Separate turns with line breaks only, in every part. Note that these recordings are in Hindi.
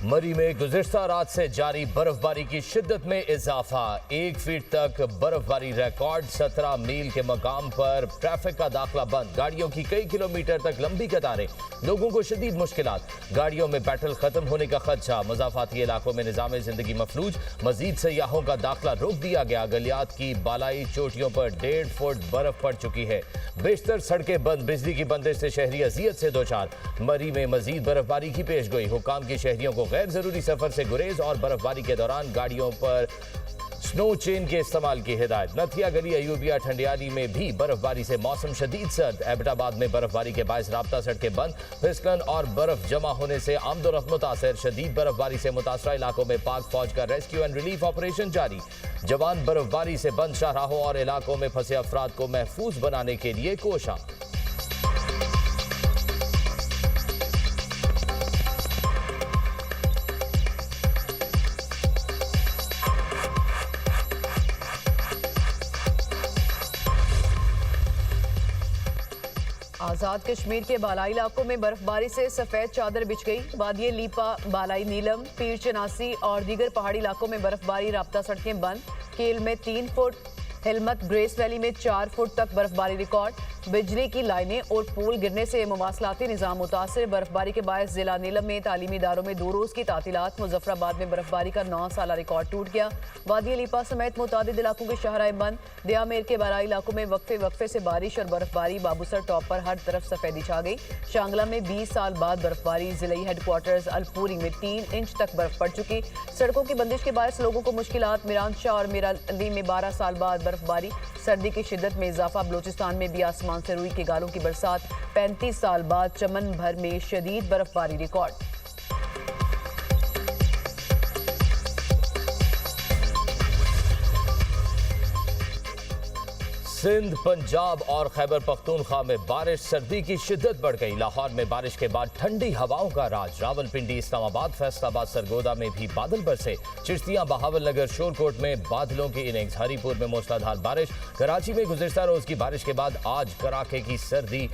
मरी में गुज़िश्ता रात से जारी बर्फबारी की शिद्दत में इजाफा। 1 फीट तक बर्फबारी रिकॉर्ड। 17 मील के मकाम पर ट्रैफिक का दाखिला बंद। गाड़ियों की कई किलोमीटर तक लंबी कतारें। लोगों को शदीद मुश्किलात। गाड़ियों में पेट्रोल खत्म होने का खदशा। मज़ाफ़ाती इलाकों में निज़ाम जिंदगी मफलूज। मजीद सयाहों का दाखिला रोक दिया गया। गलियात की बालाई चोटियों पर 1.5 फुट बर्फ पड़ चुकी है। बेशतर सड़कें बंद। बिजली की बंदिश से शहरी अजियत से दो चार। मरी में मजीद बर्फबारी की पेशगोई। हुकाम की शहरियों को गैर जरूरी सफर से गुरेज और बर्फबारी के दौरान गाड़ियों पर स्नो चेन के इस्तेमाल की हिदायत। नथिया गली अयूबिया ठंडियाली में भी बर्फबारी से मौसम शदीद सर्द। एबटाबाद में बर्फबारी के बायस राब्ता सड़कें बंद। फिसलन और बर्फ जमा होने से आमदोरफ्त मुतासर। शदीद बर्फबारी से मुतासरा इलाकों में पाक फौज का रेस्क्यू एंड रिलीफ ऑपरेशन जारी। जवान बर्फबारी से बंद शाहराहों और इलाकों में फंसे अफराद को महफूज बनाने के लिए कोशा।
आजाद कश्मीर के बालाई इलाकों में बर्फबारी से सफेद चादर बिछ गई। वादिये लीपा, बालाई नीलम, पीर चनासी और दीगर पहाड़ी इलाकों में बर्फबारी। राब्ता सड़कें बंद। केल में 3 फुट, हिलमत ग्रेस वैली में 4 फुट तक बर्फबारी रिकॉर्ड। बिजली की लाइनें और पोल गिरने से मवासलाती निज़ाम मुतासर। बर्फबारी के बायस जिला नीलम में तालीमी इदारों में 2 रोज़ की तातीलात। मुजफ्फराबाद में बर्फबारी का 9 साला रिकॉर्ड टूट गया। वादी लीपा समेत मुतादिद इलाकों के शहराएं बंद। दयामेर के बालाई इलाकों में वक्फे वक्फे से बारिश और बर्फबारी। बाबूसर टॉप पर हर तरफ सफेदी छा गई। शांगला में 20 साल बाद बर्फबारी। जिले हेडक्वार्टर्स अल्पूरी में 3 इंच तक बर्फ पड़ चुकी। सड़कों की बंदिश के बायस लोगों को मुश्किलात। मीरान शाह और मीरा अली में 12 साल बाद बर्फबारी। सर्दी की शिद्दत में इजाफा। बलोचिस्तान में भी आसमान से रुई के गालों की बरसात। 35 साल बाद चमन भर में शदीद बर्फबारी रिकॉर्ड।
सिंध, पंजाब और खैबर पख्तूनख्वा में बारिश। सर्दी की शिद्दत बढ़ गई। लाहौर में बारिश के बाद ठंडी हवाओं का राज। रावलपिंडी, इस्लामाबाद, फैसलाबाद, सरगोदा में भी बादल बरसे। चिश्तियां, बहावल नगर, शोरकोट में बादलों की इनिंग्स। हरीपुर में मूसलाधार बारिश। कराची में गुज़िश्ता रोज की बारिश के बाद आज कड़ाके की सर्दी।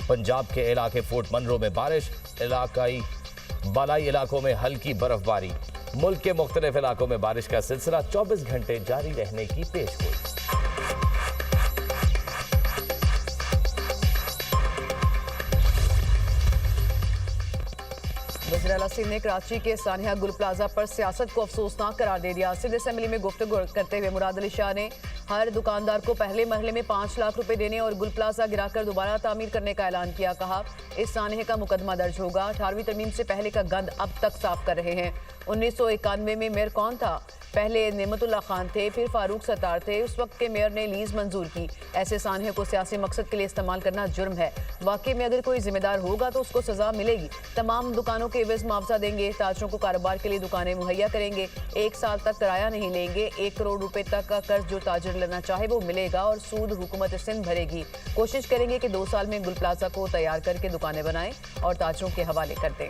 पंजाब के इलाके फोर्ट मनरो में बारिश। इलाकाई बालाई इलाकों में हल्की बर्फबारी। मुल्क के मुख्तलिफ इलाकों में बारिश का सिलसिला 24 घंटे जारी रहने की पेशगोई।
वज़ीर-ए-आला सिंध ने कराची के सानिया गुल प्लाजा पर सियासत को अफसोसनाक करार दे दिया। सिंध असेंबली में गुफ्तगू करते हुए मुराद अली शाह ने हर दुकानदार को पहले मरहले में 5 लाख रुपए देने और गुल प्लाजा गिराकर दोबारा तामीर करने का ऐलान किया। कहा, इस सानिया का मुकदमा दर्ज होगा। 18वीं तरमीम से पहले का गंद अब तक साफ कर रहे हैं। 1991 में मेयर कौन था? पहले नेमतुल्लाह खान थे, फिर फारूक सत्तार थे। उस वक्त के मेयर ने लीज मंजूर की। ऐसे सानिया को सियासी मकसद के लिए इस्तेमाल करना जुर्म है। वाकई में अगर कोई जिम्मेदार होगा तो उसको सजा मिलेगी। तमाम दुकानों के एवज मुआवजा देंगे। ताजरों को कारोबार के लिए दुकानें मुहैया करेंगे। 1 साल तक किराया नहीं लेंगे। 1 करोड़ रुपए तक का कर्ज जो ताजर लेना चाहे वो मिलेगा और सूद हुकूमत सिंध भरेगी। कोशिश करेंगे कि 2 साल में गुल प्लाजा को तैयार करके दुकानें बनाएं और ताजरों के हवाले कर दें।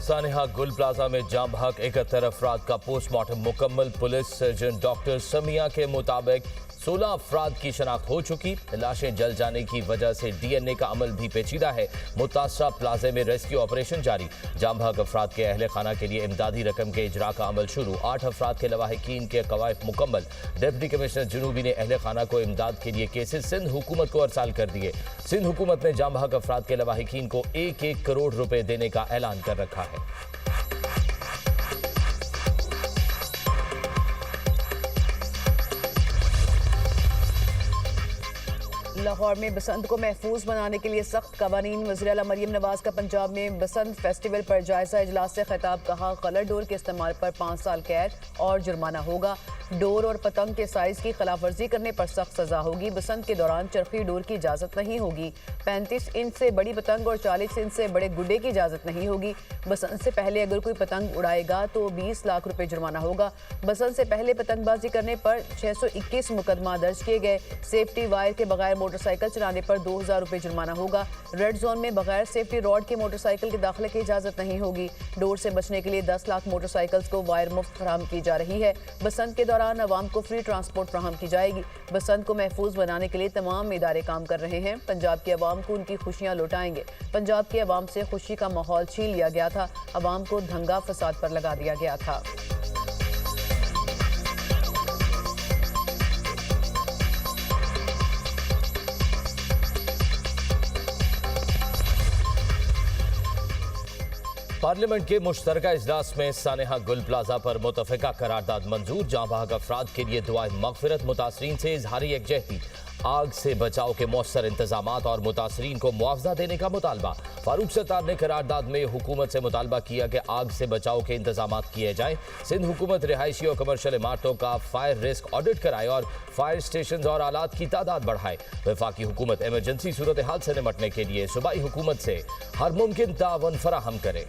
सानिया गुल प्लाजा में जाम बहक 71 अफराद का पोस्टमार्टम मुकम्मल। पुलिस सर्जन डॉक्टर समिया के मुताबिक 16 अफराद की शनाख्त हो चुकी। लाशें जल जाने की वजह से DNA का अमल भी पेचीदा है। मुतासरा प्लाजे में रेस्क्यू ऑपरेशन जारी। जाम बहक अफराद के अहल खाना के लिए इमदादी रकम के इजरा का अमल शुरू। 8 अफराद के लवाहिकीन के कवायद मुकम्मल। डिप्टी कमिश्नर जनूबी ने अहल खाना को इमदाद के लिए केसेस सिंध हुकूमत को अरसाल कर दिए। सिंध हुकूमत ने जाम बहक अफराद के लवाहिकीन को 1-1 करोड़ रुपए देने का ऐलान कर रखा है।
लाहौर में बसंत को महफूज बनाने के लिए सख्त कवानीन। वज़ीर-ए-आला मरियम नवाज का पंजाब में बसंत फेस्टिवल पर जायजा इजलास से खिताब। कहा, गलत डोर के इस्तेमाल पर 5 साल कैद और जुर्माना होगा। डोर और पतंग के साइज की खिलाफ वर्जी करने पर सख्त सजा होगी। बसंत के दौरान चरखी डोर की इजाजत नहीं होगी। 35 इंच से बड़ी पतंग और 40 इंच से बड़े गुड्डे की इजाजत नहीं होगी। बसंत से पहले अगर कोई पतंग उड़ाएगा तो 20 लाख रुपए जुर्माना होगा। बसंत से पहले पतंगबाजी करने पर 621 मुकदमा दर्ज किए गए। सेफ्टी वायर के बगैर मोटरसाइकिल चलाने पर 2000 रुपये जुर्माना होगा। रेड जोन में बगैर सेफ्टी रॉड के मोटरसाइकिल के दाखिले की इजाजत नहीं होगी। डोर से बचने के लिए 10 लाख मोटरसाइकिल्स को वायर मुफ्त फराहम की जा रही है। बसंत के दौरान अवाम को फ्री ट्रांसपोर्ट फराहम की जाएगी। बसंत को महफूज बनाने के लिए तमाम इदारे काम कर रहे हैं। पंजाब की अवाम को उनकी खुशियां लौटाएंगे। पंजाब की अवाम से खुशी का माहौल छीन लिया गया था। अवाम को दंगा फसाद पर लगा दिया गया था।
पार्लियामेंट के मुश्तरका इजलास में सानेहा गुल प्लाजा पर मुतफ़िका करारदाद मंजूर। जाँ बहक अफराद के लिए दुआए मगफिरत, मुतासरीन से इजहारी यकजहती, आग से बचाव के मौसर इंतजाम और मुतासरीन को मुआवजा देने का मुतालबा। फारूक सत्तार ने करारदाद में हुकूमत से मुतालबा किया कि आग से बचाव के इंतजाम किए जाएं। सिंध हुकूमत रिहायशी और कमर्शियल इमारतों का फायर रिस्क ऑडिट कराए और फायर स्टेशन और आलात की तादाद बढ़ाए। वफाकी हुकूमत इमरजेंसी सूरत हाल से निपटने के लिए सूबाई हुकूमत से हर मुमकिन तावन फराहम करे।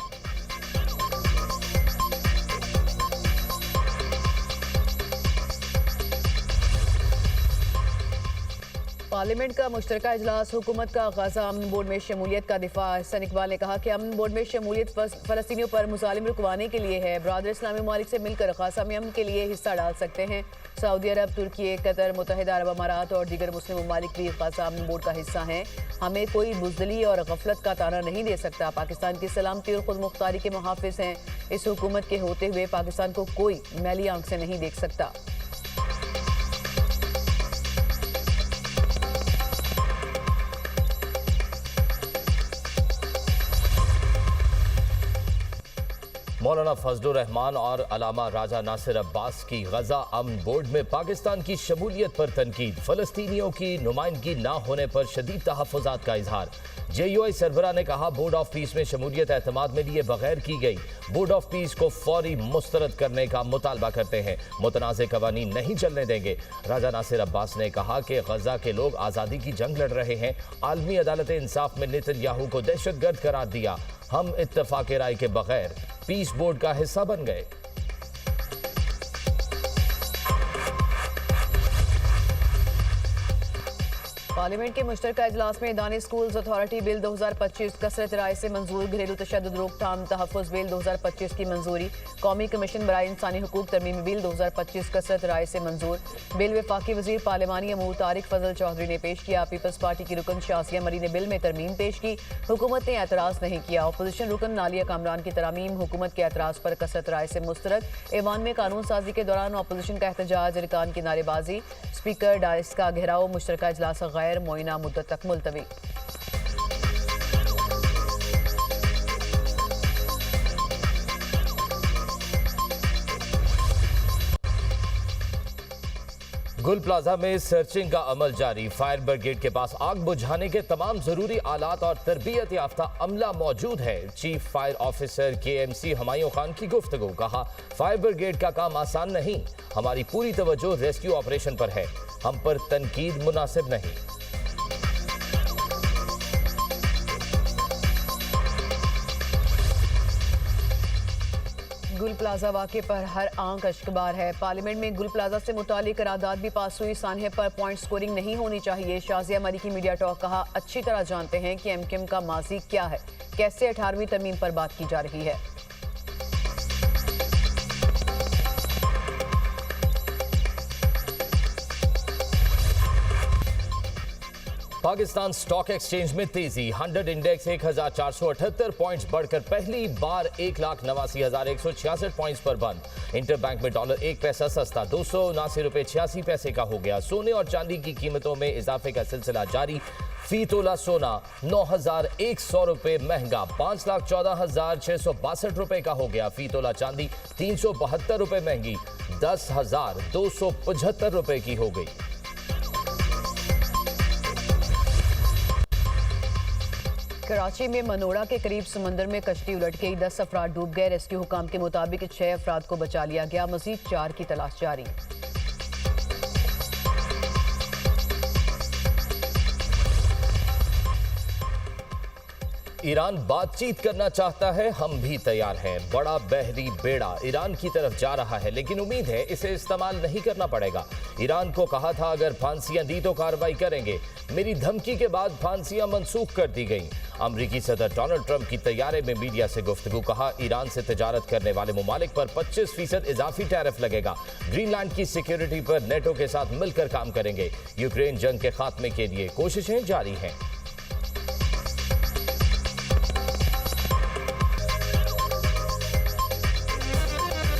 पार्लियामेंट का मुश्तरका इजलास हुकूमत का गाजा अमन बोर्ड में शमूलियत का दिफा। हसन इकबाल ने कहा कि अमन बोर्ड में शमूलियत फलस्तीनियों पर मुजालिम रुकवाने के लिए है। बरादर इस्लामी ममालिक से मिलकर गाजा में अमन के लिए हिस्सा डाल सकते हैं। सऊदी अरब, तुर्की, कतर, मुत्तहिदा अरब अमारात और दीगर मुस्लिम ममालिक भी गाजा अमन बोर्ड का हिस्सा हैं। हमें कोई बुज़दिली और गफलत का ताना नहीं दे सकता। पाकिस्तान की सलामती और खुद मुख्तारी के मुहाफिज हैं। इस हुकूमत के होते हुए पाकिस्तान को कोई मैली आंख से नहीं देख सकता।
मौलाना फजलुर रहमान और अलामा राजा नासिर अब्बास की गजा अमन बोर्ड में पाकिस्तान की शमूलियत पर तनकीद। फलस्तीनियों की नुमाइंदगी न होने पर शदीद तहफ़्फ़ुज़ात का इजहार। JUI सरबरा ने कहा बोर्ड ऑफ पीस में शमूलियत एतमाद में लिए बगैर की गई। बोर्ड ऑफ पीस को फौरी मुस्तरद करने का मुतालबा करते हैं। मुतनाज़ कवानीन नहीं चलने देंगे। राजा नासिर अब्बास ने कहा कि गजा के लोग आज़ादी की जंग लड़ रहे हैं। आलमी अदालत इंसाफ में नेतन्याहू को दहशतगर्द करार दिया। हम इत्तफाक राय के बगैर पीस बोर्ड का हिस्सा बन गए।
पार्लियामेंट के मुश्तरका इजलास में दानी स्कूल्स अथॉरिटी बिल 2025 कसरत राय से मंजूर। घरेलू तशद्दुद रोकथाम तहफ़्फ़ुज़ बिल 2025 की मंजूरी। कौमी कमीशन बराए इंसानी हुकूक तरमीमी बिल 2025 कसरत राय से मंजूर। बिल वफाकी वज़ीर पार्लिमानी अमूर तारिक फजल चौधरी ने पेश किया। पीपल्स पार्टी की रुकन शाजिया मरी ने बिल में तरमीम पेश की। हुकूमत ने एतराज़ नहीं किया। अपोजिशन रुकन नालिया कामरान की तरामीम हुकूमत के एतराज़ पर कसरत राय से मुस्तरद। ऐवान में कानून साजी के दौरान अपोजिशन का एहतजाज, अरकान की नारेबाजी, स्पीकर डायस का घेराव। मुश्तरका इजलास गैर मुइना मुद्दत तक मुलतवी।
गुल प्लाजा में सर्चिंग का अमल जारी। फायर ब्रिगेड के पास आग बुझाने के तमाम जरूरी आलात और तरबियत याफ्ता अमला मौजूद है। Chief fire officer KMC Humayun Khan की गुफ्तगू। कहा फायर ब्रिगेड का काम आसान नहीं। हमारी पूरी तवज्जो रेस्क्यू ऑपरेशन पर है। हम पर तनकीद मुनासिब नहीं।
गुल प्लाजा वाक़े पर हर आंख अश्कबार है। पार्लियामेंट में गुल प्लाजा से मुतालिक करारदाद भी पास हुई। सानहे पर पॉइंट स्कोरिंग नहीं होनी चाहिए। शाजिया मरी की मीडिया टॉक। कहा अच्छी तरह जानते हैं कि MKM का माजी क्या है, कैसे 18वीं तरमीम पर बात की जा रही है।
पाकिस्तान स्टॉक एक्सचेंज में तेजी। 100 इंडेक्स 1478 पॉइंट्स बढ़कर पहली बार 1,89,166 पॉइंट्स पर बंद। इंटरबैंक में डॉलर 1 पैसा सस्ता 279 रुपये 86 पैसे का हो गया। सोने और चांदी की कीमतों में इजाफे का सिलसिला जारी। फी तोला सोना 9,100 रुपये महंगा 5,14,662 रुपये का हो गया। फी तोला चांदी 372 रुपये महंगी 10,275 रुपये की हो गई।
कराची में मनोड़ा के करीब समंदर में कश्ती उलट गई। 10 अफराद डूब गए। रेस्क्यू हुकाम के मुताबिक 6 अफराद को बचा लिया गया। मजीद 4 की तलाश जारी।
ईरान बातचीत करना चाहता है, हम भी तैयार हैं। बड़ा बहरी बेड़ा ईरान की तरफ जा रहा है, लेकिन उम्मीद है इसे इस्तेमाल नहीं करना पड़ेगा। ईरान को कहा था अगर फांसियां दी तो कार्रवाई करेंगे। मेरी धमकी के बाद फांसियां मंसूख कर दी गईं। अमेरिकी सदर डोनाल्ड ट्रंप की तैयारी में मीडिया से गुफ्तगू। कहा ईरान से तिजारत करने वाले मुमालिक पर 25% इजाफी टैरिफ लगेगा। ग्रीनलैंड की सिक्योरिटी पर नेटो के साथ मिलकर काम करेंगे। यूक्रेन जंग के खात्मे के लिए कोशिशें जारी हैं।